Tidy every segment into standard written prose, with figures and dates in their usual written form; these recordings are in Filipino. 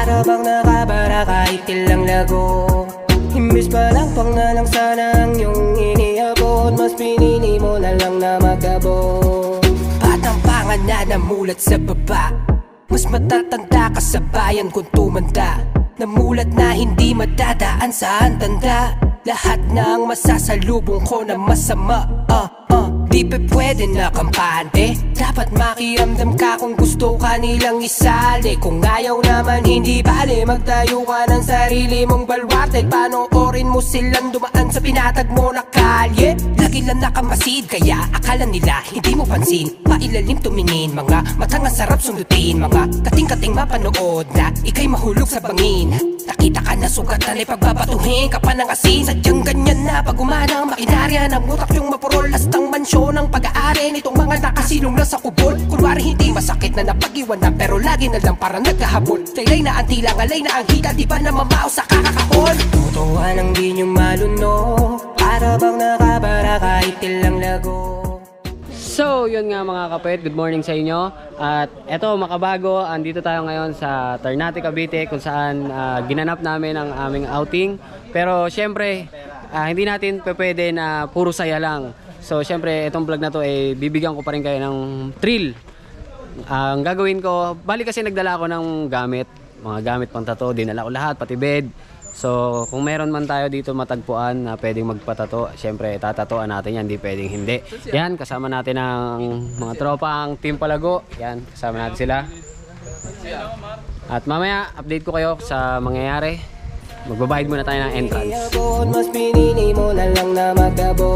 Para bang nakabara kahit ilang lago. Imbis pa lang pang na lang sana ang iyong iniabot, mas pinili mo na lang na magabo. Batang pangan na namulat sa baba, mas matatanda ka sa bayan kung tumanda. Namulat na hindi madadaan sa tanda. Lahat na ang masasalubong ko na masama. Di pa pwede na kampante. Dapat makiramdam ka kung gusto ka nilang isali. Kung ayaw naman hindi bale, magtayo ka ng sarili mong balwarte. Panoorin mo silang dumaan sa pinatag mo na kalye. Lagi lang nakamasid kaya akala nila hindi mo pansin. Pailalim tumingin, mga matang ang sarap sundutin. Mga kating-kating mapanood na ikay mahulog sa bangin. Nakita ka na sugatan ay pagbabatuhin ka pa ng asin. Sadyang ganyan na pag umanang makinarya ng utak yung mapurol. Lastang mansyon ng pag-aari nitong mga nakasilong na sa kubol. Kunwari hindi masakit na napag-iwan na, pero lagi na lang parang nagkahabol. Laylay na ang tila, ngalay na ang hita, di ba na mamao sa kakakahon? Totoo ng di nyo maluno, para bang nakabara kahit ilang lago. So, yun nga mga kapit, good morning sa inyo. At eto, makabago, andito tayo ngayon sa Ternate, Cavite, kung saan ginanap namin ang aming outing. Pero syempre, hindi natin pwede na puro saya lang. So syempre, itong vlog na to bibigyan ko pa rin kayo ng thrill. Ang gagawin ko, bali kasi nagdala ako ng gamit, mga gamit pang tato, dinala ko lahat, pati bed. So kung meron man tayo dito matagpuan na pwedeng magpatato, syempre tatatoan natin yan, hindi pwedeng hindi. Yan, kasama natin ang mga tropang Team Palago. Yan, kasama natin sila. At mamaya, update ko kayo sa mangyayari. Magbabayad muna tayo ng entrance. Mas pinili mo na lang na magabo.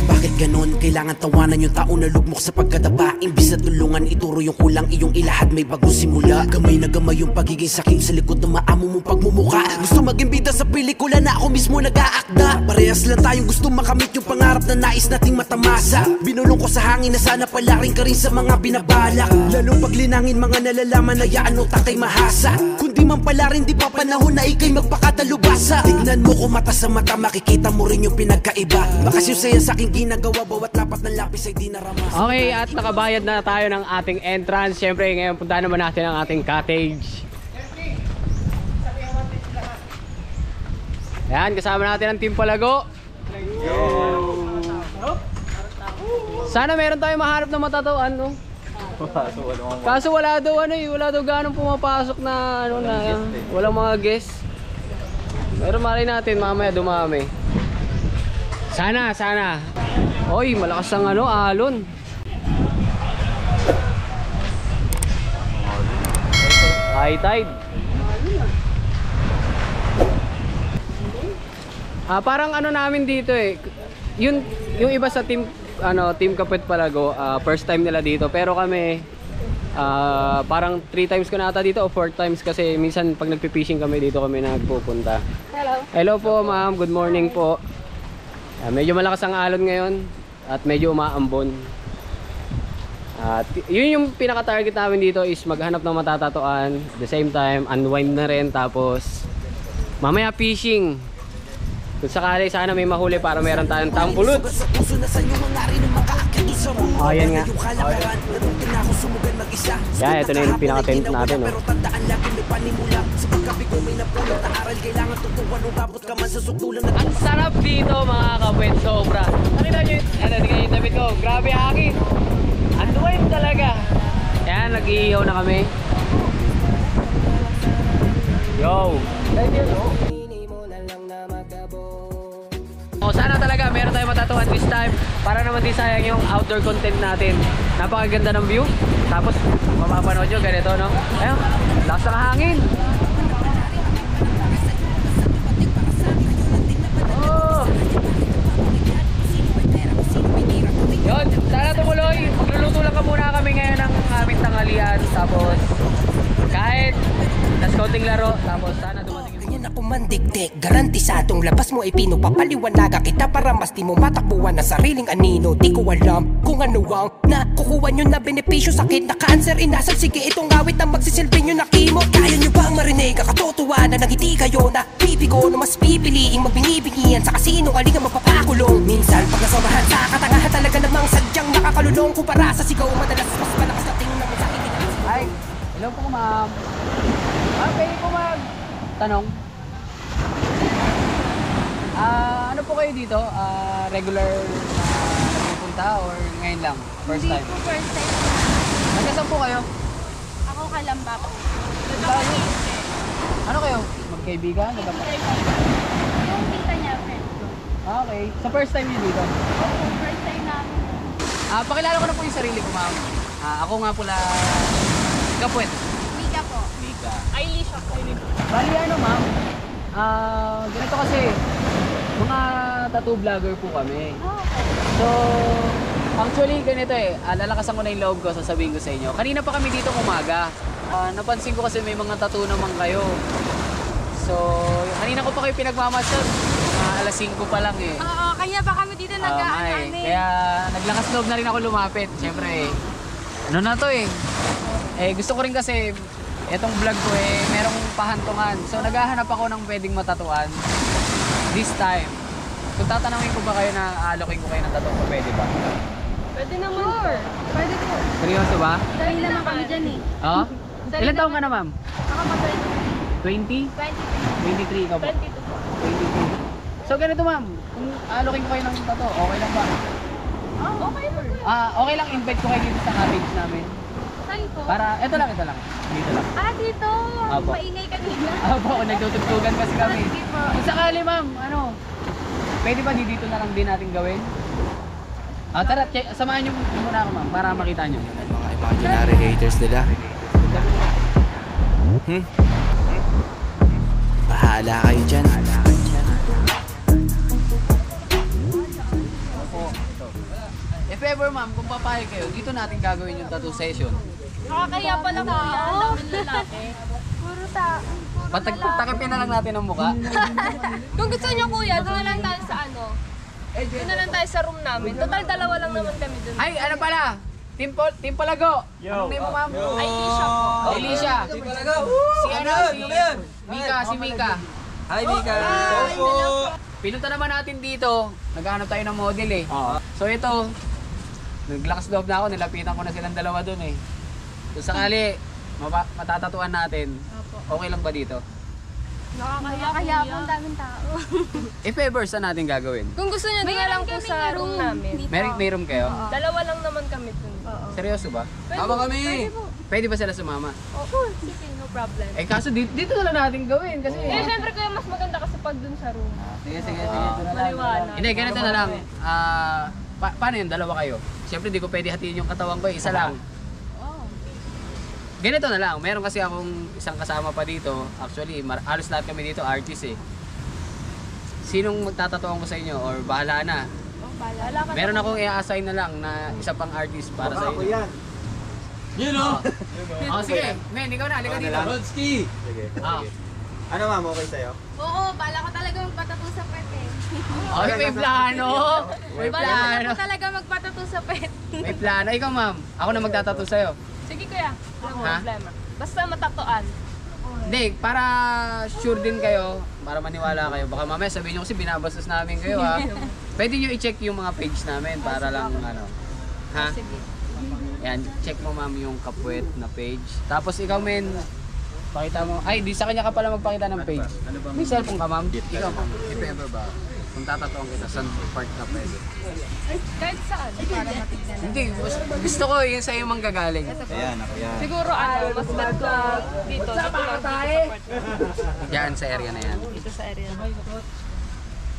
Bakit ganon? Kailangan tawanan yung tao na lugmok sa pagkadapa. Imbis na tulungan, ituro yung kulang, iyong ilahad may bagong simula. Gamay na gamay yung pagiging sakim sa likod ng maamo mong pagmumuka. Gusto maging bida sa pelikula na ako mismo nag-aakda. Parehas lang tayong gusto makamit yung pangarap na nais nating matamasa. Binulong ko sa hangin na sana palaring ka rin sa mga binabalak. Lalong paglinangin mga nalalaman na yaan o takay mahasa. Kundi man pala rin di pa panahon na ikay magpakatalubasa. Tignan mo ko mata sa mata, makikita mo rin yung pinagkaiba. Bakas yung saya sa aking ginagawa, bawat lapat ng lapis ay di narama. Okay, at nakabayad na tayo ng ating entrance. Siyempre, ngayon punta naman natin ang ating cottage. Ayan, kasama natin ang Team Palago. Sana meron tayong mahanap na matatuan, no? Kaso wala daw wala daw ganong pumapasok na walang mga guests. Pero malay natin mamaya dumami. Sana. Oy, malakas ang alon. High tide. Parang namin dito yung iba sa team Kapit Palago, first time nila dito, pero kami parang 3 times ko na ata dito o 4 times kasi minsan pag nagpi-fishing kami dito kami nagpupunta. Hello po ma'am, good morning po. Medyo malakas ang alon ngayon at medyo umaambon. At yun yung pinaka-target namin dito is maghanap ng matatatuan, at the same time unwind na rin, tapos mamaya fishing. Kung sakali sana may mahuli para meron tayong tampulot. Ayan nga. Yan, ito na yung pinaka-tent natin. Ang sarap dito mga kapit, sobra. Nakita nyo yung damit ko, grabe hangin. Unwind talaga. Yan, nag-iihaw na kami. Yo! Sana talaga meron tayong matatuhan this time para naman di sayang yung outdoor content natin. Napakaganda ng view. Tapos mapapanood nyo ganito, no? Ayun, lakas ng hangin. Oh! Yun, sana tumuloy. Magluluto lang muna kami ngayon ng aming tanghalian. Tapos kahit tas konting laro. Tapos sana dumating ako mandikdik, garantisadong labas mo ay pinupapaliwanaga kita para mas di mo matakbuhan na sariling anino. Di ko alam kung ano ang nakukuha nyo na benepisyo, sakit na cancer, inasal. Sige itong awit na magsisilbi nyo na kimo. Kaya nyo bang marinig ang katotohanan na hindi kayo na bibigo na mas pipiliing magbingi-bingihan sa kasino aling ang mapapakulong. Minsan pag nasobrahan sa katangahan talaga namang sadyang nakakalulong. Kumpara sa sigaw madalas mas malakas na tingin na sa akin. Ay, Hello po, ma'am. Pwede po tanong. Ano po kayo dito? Regular na nagpupunta or ngayon lang? First time? Hindi po first time. Nagkasaan po kayo? Ako Kalamba po. Tayo. Ano kayo? Magkaibigan? Yung tita niya, friend ko. Okay. So first time niyo dito? Oo, first time namin. Pakilala ko na po yung sarili ko, ma'am. Ako nga pula Kapwet. Mika po. Mika. Eilish ako. Bali ano, ma'am? Ganito kasi, mga tattoo vlogger po kami. Oh, okay. So, actually ganito lalakasan ko na yung loob ko, sasabihin ko sa inyo. Kanina pa kami dito umaga. Napansin ko kasi may mga tattoo naman kayo. So, kanina ko pa kayo pinagmamasal. Alas 5 pa lang eh. Oo, kaya ba kami dito nag-aanan eh. Kaya naglakas loob na rin ako lumapit. Siyempre ano na to gusto ko rin kasi etong vlog ko merong pahantungan. So naghahanap ako ng pwedeng matatuan this time. Kung tatanungin ko ba kayo na alokin ko kayo ng tattoo ko, pwede ba? Pwede naman. Sure. Pwede po. Seryoso ba? Sarili naman kami dyan eh. Oo? Ilan taong ka na, ma'am? Ako pa 20? 23 ka ba? 22 po. 22. So ganito, ma'am, kung alokin ko kayo ng tattoo, okay lang ba? Oh, okay po. Okay lang invite ko kayo dito sa cottage namin. Saan po? Para, ito lang. Dito lang. Dito. Apo. Maingay kanina. Nagtutugtugan kasi kami. Sige po. Kung sakali, ma'am, pwede ba dito na lang din natin gawin? Tara, samahan niyo muna ako, ma'am, para makita niyo. Mga imaginary haters nila. Bahala kayo dyan. If ever, ma'am, kung papayag kayo, dito natin gagawin yung tattoo session. Nakakaya pala kuya. Ang daming lalaki. Puro Takipin na lang natin ang mukha. Kung gusto niyo kuya, doon na lang tayo sa doon na lang tayo sa room namin. Total, dalawa lang naman kami doon. Ay, ano pala? Team Palago. Anong name mo, ma'am? Elisha po. Elisha. Si Mika. Hi, Mika. Pinunta naman natin dito. Naghahanap tayo ng model So ito, naglakas loob na ako. Nilapitan ko na silang dalawa dun Kung sakali, matatatuan natin. Okay lang ba dito? Nakakaya po ang daming tao. If ever, saan natin gagawin? Kung gusto niyo, doon na lang po sa room namin. May room kayo? Dalawa lang naman kami doon. Seryoso ba? Tama kami. Pwede ba sila sumama? Oo, sige, no problem. Kaso dito na lang natin gawin kasi. Syempre kuya, mas maganda kasi pag doon sa room. Sige. Dito na lang. Maliwanag. Hindi, ganito na lang. Paano yun? Dalawa kayo? Siyempre, di ko pwede hatiin yung katawan ko. Isa lang. Ganito na lang. Meron kasi akong isang kasama pa dito. Actually, halos lahat kami dito artist Sinong magtatatuan ko sa inyo? Or bahala na? Bahala ka. Meron akong i-assign na lang na isa pang artist para sa inyo. Yun o. Sige. Men, ikaw na. Halika dito. Rodski. Sige. Ah. Ano ma'am, okay sa'yo? Oo, bala ko talaga magpatato sa pet May plano. May Bala plano. ko talaga magpatato sa pet. May plano. Ikaw, ma'am. Ako na magtatato sa'yo. Sige kuya, Ha? problema. Basta matatoan. Hindi, para sure din kayo, para maniwala kayo. Baka mamaya sabihin nyo kasi binabastos namin kayo Pwede nyo i-check yung mga page namin para lang Ha? Sige. Yan, check mo ma'am yung Kapwet na page. Tapos ikaw men, pakita mo. Ay, di sa kanya ka pala magpakita ng page. May cellphone ka ma'am? Ikaw ma'am, if ever ba? Kung tatatuan kita, saan part na pwede? Kahit saan, para matignan. Hindi, gusto ko yun sa'yo manggagaling. Ayan, ako yan. Siguro mas ganda dito. Dito lang dito Yan, sa area na yan. Dito sa area.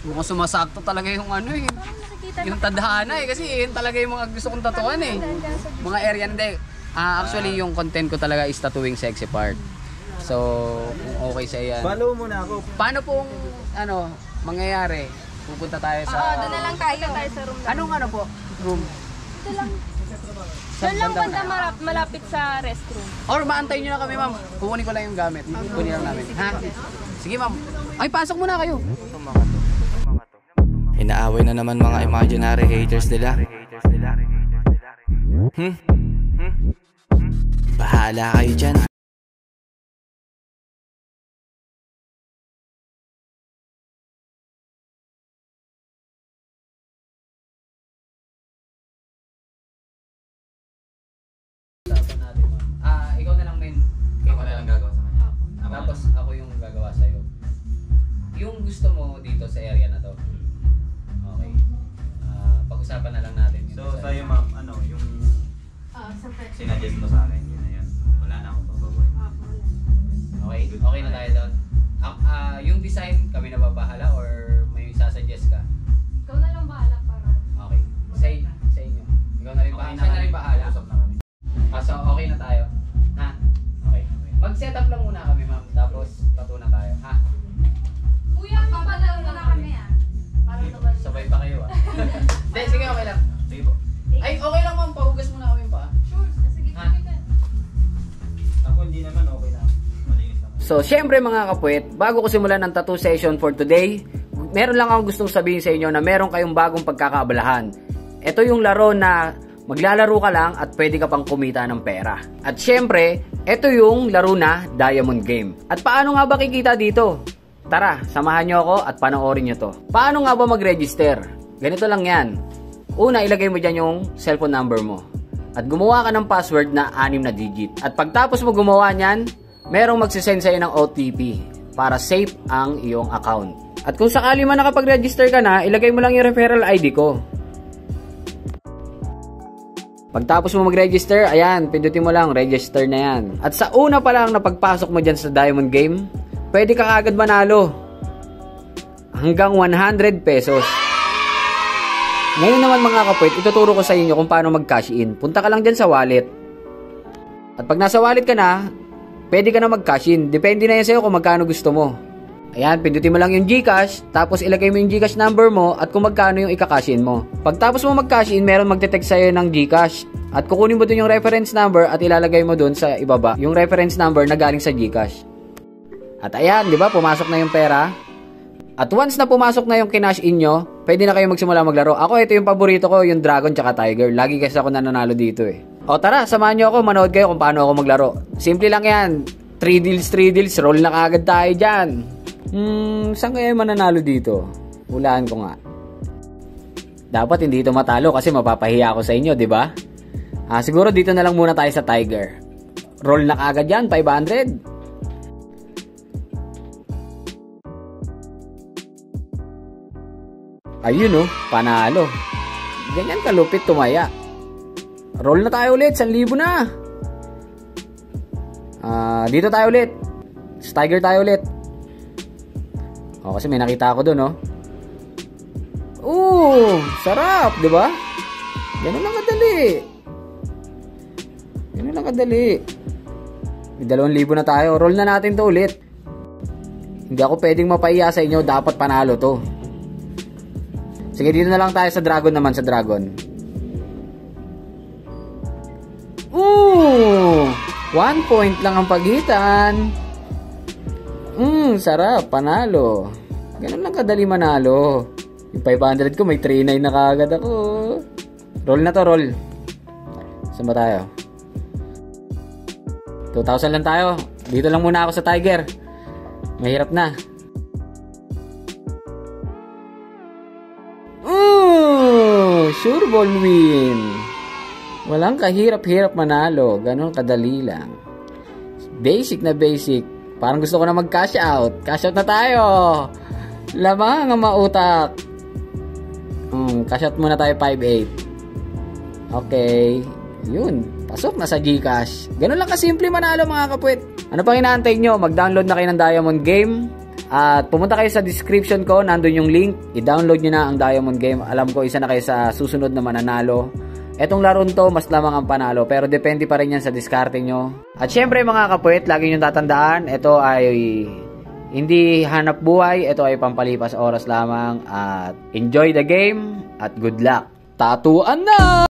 Mukhang sumasakto talaga yung Nakikita yung tadhana kasi yun talaga yung mga gusto kong tatuan Mga area, hindi. Actually, yung content ko talaga is tattooing sexy part. So, kung okay sa yan. Follow mo na ako. Paano pong, mangyayari? Pupunta tayo sa... doon na lang tayo sa room namin. Anong po? Room? Dito lang. Doon lang banda malapit sa restroom. Or maantay nyo na kami, ma'am. Kukunin ko lang yung gamit. Kukunin lang namin. Ha? Sige, ma'am. Ay, pasok muna kayo. Inaaway na naman mga imaginary haters nila. Bahala kayo dyan. Ikaw na lang, men. suggest mo sa akin, yun na yun. Wala na akong babagoy. Okay, okay na tayo doon. Yung design, kami na babahala or may sasuggest ka? Ikaw na lang bahala para. Okay. Sa inyo. Ikaw na rin Okay bahala. na Siya na kami. rin bahala. Usap na kami. So, okay na tayo. Ha? Okay. Mag-setup lang muna kami, ma'am. Tapos, pato na tayo. Ha? Kuya, magpapalaro na kami ah. Para naman. Sabay pa kayo, ah. Hindi, sige, okay lang. Sige po. Ay, okay lang, ma'am. Pahugas muna kami pa. Sure. Sige, Ha? sige ka. Ako hindi naman okay na. Malinis naman. So, syempre mga kapwet, bago ko simulan ng tattoo session for today, meron lang akong gustong sabihin sa inyo na meron kayong bagong pagkakaabalahan. Ito yung laro na maglalaro ka lang at pwede ka pang kumita ng pera. At syempre, ito yung laro na Diamond Game. At paano nga ba kikita dito? Tara, samahan nyo ako at panoorin nyo to. Paano nga ba mag-register? Ganito lang yan. Una, ilagay mo dyan yung cellphone number mo. At gumawa ka ng password na 6 na digit. At pagtapos mo gumawa nyan, merong magsisend sa'yo ng OTP para safe ang iyong account. At kung sakali man nakapag-register ka na, ilagay mo lang yung referral ID ko. Pagtapos mo mag-register, ayan, pindutin mo lang, register na yan. At sa una pa lang na pagpasok mo dyan sa Diamond Game, pwede ka kagad manalo. Hanggang 100 pesos. Ngayon naman mga kapwet, ituturo ko sa inyo kung paano mag-cash in. Punta ka lang dyan sa wallet. At pag nasa wallet ka na, pwede ka na mag-cash in. Depende na yan sa'yo kung magkano gusto mo. Ayan, pindutin mo lang yung GCash, tapos ilagay mo yung GCash number mo at kung magkano yung ika-cash in mo. Pagtapos mo mag-cash in, meron magte-text sa'yo ng GCash. At kukunin mo dun yung reference number at ilalagay mo dun sa ibaba yung reference number na galing sa GCash. At ayan, di ba, pumasok na yung pera. At once na pumasok na yung kinash in nyo, pwede na kayo magsimula maglaro. Ako, ito yung paborito ko, yung Dragon tsaka Tiger. Lagi kasi ako nananalo dito eh. O tara, samahan nyo ako, manood kayo kung paano ako maglaro. Simple lang yan. 3 deals, roll na kagad tayo dyan. Saan kaya mananalo dito? Hulaan ko nga. Dapat hindi ito matalo kasi mapapahiya ako sa inyo, di ba? Siguro dito na lang muna tayo sa Tiger. Roll na kagad yan, 500. Ayun oh, panalo. Ganyan kalupit tumaya. Roll na tayo ulit, 1,000 na. Dito tayo ulit. Sa Tiger tayo ulit. Kasi may nakita ako doon, sarap, 'di ba? Ganun lang kadali. Ganun lang kadali. May 2,000 na tayo. Roll na natin 'to ulit. Hindi ako pwedeng mapahiya sa inyo, dapat panalo 'to. Sige, dito na lang tayo sa Dragon naman, sa Dragon. 1 point lang ang pagitan. Sarap, panalo. Ganun lang kadali manalo. Yung 500 ko, may 3,900 na kagad ako. Roll na to, roll. Saan ba tayo? 2,000 lang tayo. Dito lang muna ako sa Tiger. Mahirap na. Sure ball win. Walang kahirap-hirap manalo. Ganon kadali lang. Basic na basic. Parang gusto ko na mag-cash out. Cash out na tayo. Lamang ang mautak. Cash out muna tayo 5,800. Okay. Yun. Pasok na sa GCash. Ganun lang kasimple manalo mga kapwet. Ano pang inaantay nyo? Mag-download na kayo ng Diamond Game. At pumunta kayo sa description ko. Nandun yung link. I-download nyo na ang Diamond Game. Alam ko isa na kayo sa susunod na mananalo. Etong laron to, mas lamang ang panalo. Pero depende pa rin yan sa diskarte nyo. At syempre mga kapwet, lagi nyo tatandaan, ito ay hindi hanap buhay. Ito ay pampalipas oras lamang. At enjoy the game. At good luck. Tatuan na!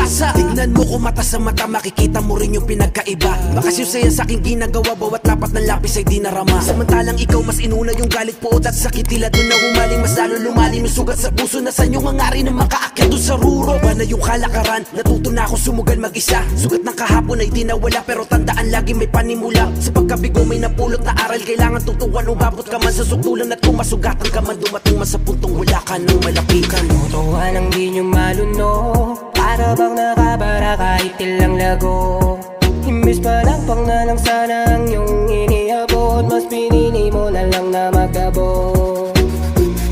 umaasa. Tignan mo ko mata sa mata, makikita mo rin yung pinagkaiba. Bakas yung saya sa aking ginagawa, bawat lapat ng lapis ay di narama. Samantalang ikaw mas inuna yung galit, puot at sakit. Tila doon na humaling, mas lalo lumalim yung sugat sa puso. Nasaan yung ngangari na makaakyat doon sa ruro? Ba na yung kalakaran, natuto na ako sumugal mag-isa. Sugat ng kahapon ay di nawala, pero tandaan lagi may panimula. Sa pagkabigo may napulot na aral, kailangan tutukan. Umabot ka man sa sukdulan at kung masugatan ka man, dumating man sa puntong wala ka nang malapitan. Kalutuhan ang di nyo malunok, para bang nakabara kahit ilang lago. Imbis pa lang pang na lang sana ang iyong iniabot, mas pinili mo na lang na magkabot.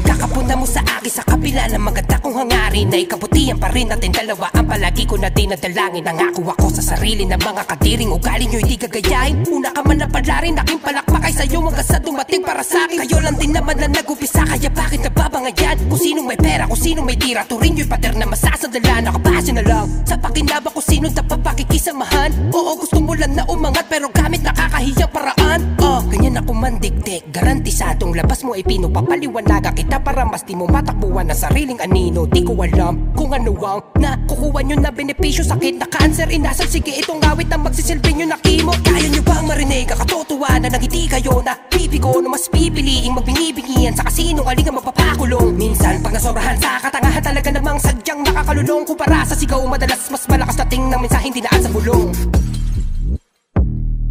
Kakapunta mo sa akin sa kabila ng maganda kong hangarin, na ikabutihan pa rin natin dalawa ang palagi ko na dinadalangin. Nangako ako sa sarili ng mga kadiring ugali nyo hindi gagayahin. Una ka man na palarin, aking palakpak ay sa'yo hanggang sa dumating para sa'kin. Kayo lang din naman na nag-upisa, kaya bakit nababangayan? Kung sinong may pera, kung sinong may tira, turing nyo'y pader na masasandala. Nakabase na lang sa pakinabang kung sinong dapat pakikisamahan. Oo, gusto mo lang na umangat, pero gamit nakakahiyang paraan. Ganyan ako mandikdik, garantisadong labas mo ay pinupapaliwanaga kita para mas di mo matakbuhan na sariling anino. Di ko alam kung ano ang nakukuha nyo na benepisyo. Sakit na cancer, inasal, sige itong awit na magsisilbi nyo na kimo. Kaya nyo bang marinig ang katotohanan na hindi kayo na pipigo na mas pipiliing magbingi-bingihan sa kasinong aling ang mapapakulong. Minsan pag nasobrahan sa katangahan, talaga namang sadyang nakakalulong. Kumpara sa sigaw, madalas mas malakas dating ng mensahe hindi naan sa bulong.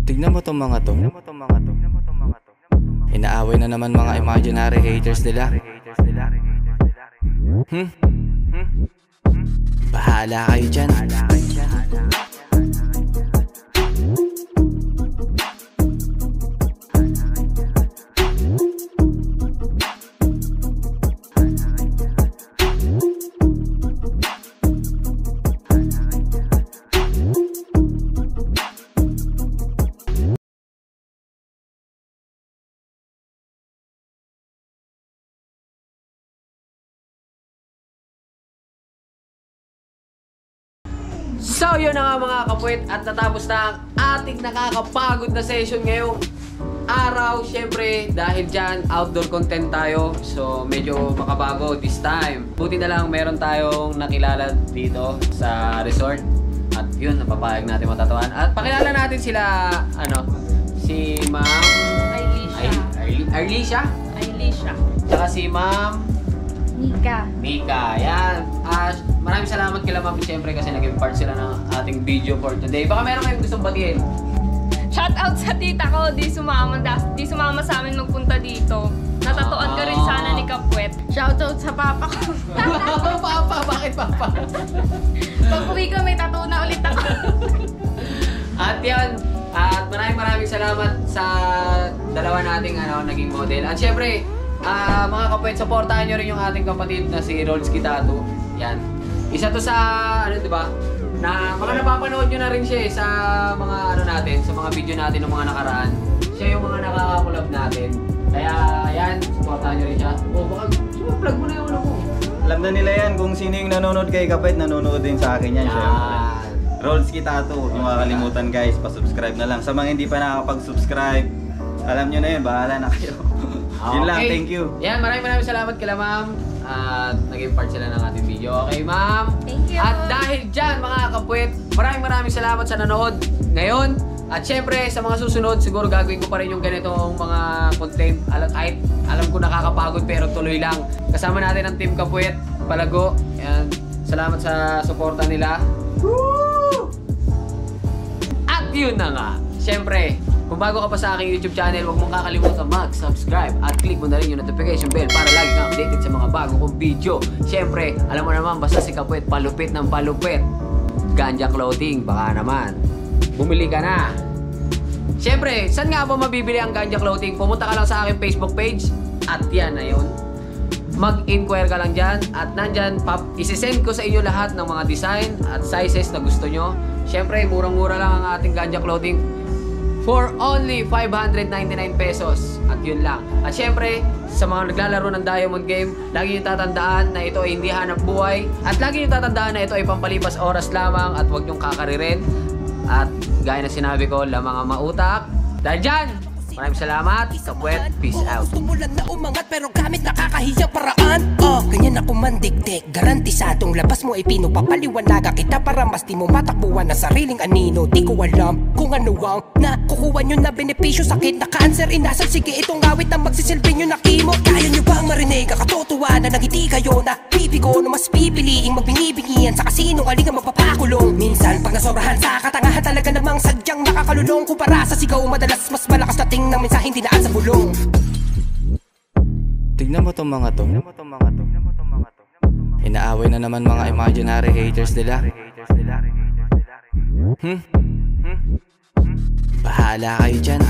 Tignan mo tong mga to. Inaaway na naman mga imaginary haters nila. Bahala kayo dyan. So yun na nga mga kapuwit, at natapos na ang ating nakakapagod na session ngayong araw. Siyempre dahil dyan outdoor content tayo, so medyo makabago this time. Buti na lang meron tayong nakilala dito sa resort, at yun, napapayag natin matatawan. At pakilala natin sila, si Ma'am Arlisha, tsaka si Ma'am Mika. Yan. Maraming salamat kila Ma'am, siyempre kasi naging part sila ng ating video for today. Baka meron kayong gustong batiin. Shout out sa tita ko, di sumama sa amin magpunta dito. Natatuan ka rin sana ni Kapwet. Shout out sa papa ko. Papa? Bakit papa? Pag uwi ko, may tattoo na ulit ako. At yan, at maraming salamat sa dalawa nating naging model. At syempre, mga kapwet, supportahan nyo rin yung ating kapatid na si Rolski Tattoo. Yan. Isa to sa, diba? Na mga napapanood nyo na rin siya sa mga natin, sa mga video natin ng mga nakaraan. Siya yung mga nakakakulab natin. Kaya yan, supportahan nyo rin siya. Baka plug mo na yung mo. Alam na nila yan kung sino yung nanonood kay Kapet, nanonood din sa akin yan. Syempre. Rolski Tattoo, yung makakalimutan guys, pa-subscribe na lang. Sa mga hindi pa nakakapag-subscribe, alam nyo na yun, bahala na kayo. Yun lang, thank you. Yan, maraming salamat kila Ma'am. At naging part sila ng ating video. Okay, Ma'am? Thank you. At dahil dyan, mga kapwet, maraming salamat sa nanood ngayon. At syempre, sa mga susunod, siguro gagawin ko pa rin yung ganitong mga content. Kahit alam ko nakakapagod, pero tuloy lang. Kasama natin ang Team Kapwet, Palago. Yan. Salamat sa suporta nila. Woo! At yun na nga. Syempre, kung bago ka pa sa aking YouTube channel, huwag mong kakalimutan mag-subscribe at click mo na rin yung notification bell para lagi kang updated sa mga bago kong video. Siyempre, alam mo naman, basta si Kapwet, palupit ng palupit. Ganja Clothing, baka naman bumili ka na. Siyempre, saan nga ba mabibili ang Ganja Clothing? Pumunta ka lang sa aking Facebook page at yan na yun. Mag-inquire ka lang dyan at nandyan, isisend ko sa inyo lahat ng mga design at sizes na gusto nyo. Siyempre, murang-mura lang ang ating Ganja Clothing for only 599 pesos. At yun lang. At syempre, sa mga naglalaro ng Diamond Game, lagi nyo tatandaan na ito ay hindi hanap buhay. At lagi nyo tatandaan na ito ay pampalipas oras lamang at huwag nyong kakaririn. At gaya na sinabi ko, lamang ang mautak. Dahil dyan, Maraming salamat. Kapwet, peace out. Gusto mo lang na umangat pero gamit nakakahiyang paraan. Ganyan ako mandikdik, garantisadong labas mo ay pinupapaliwanaga kita para mas di mo matakbuhan na sariling anino. Di ko alam kung ano ang nakukuha nyo na benepisyo. Sakit na cancer, inasal, sige itong awit na magsisilbi nyo na kimo. Kaya nyo bang marinig ang katotohanan na hindi kayo na pipigo no mas pipiliing magbingi-bingihan sa kasino aling ang magpapakulong. Minsan pag nasobrahan sa katangahan talaga namang sadyang nakakalulong. Kumpara sa sigaw madalas mas malakas dating ng mensahe hindi naan sa bulong. Tignan mo tong mga to. Inaaway na naman mga imaginary haters nila. Bahala kayo dyan.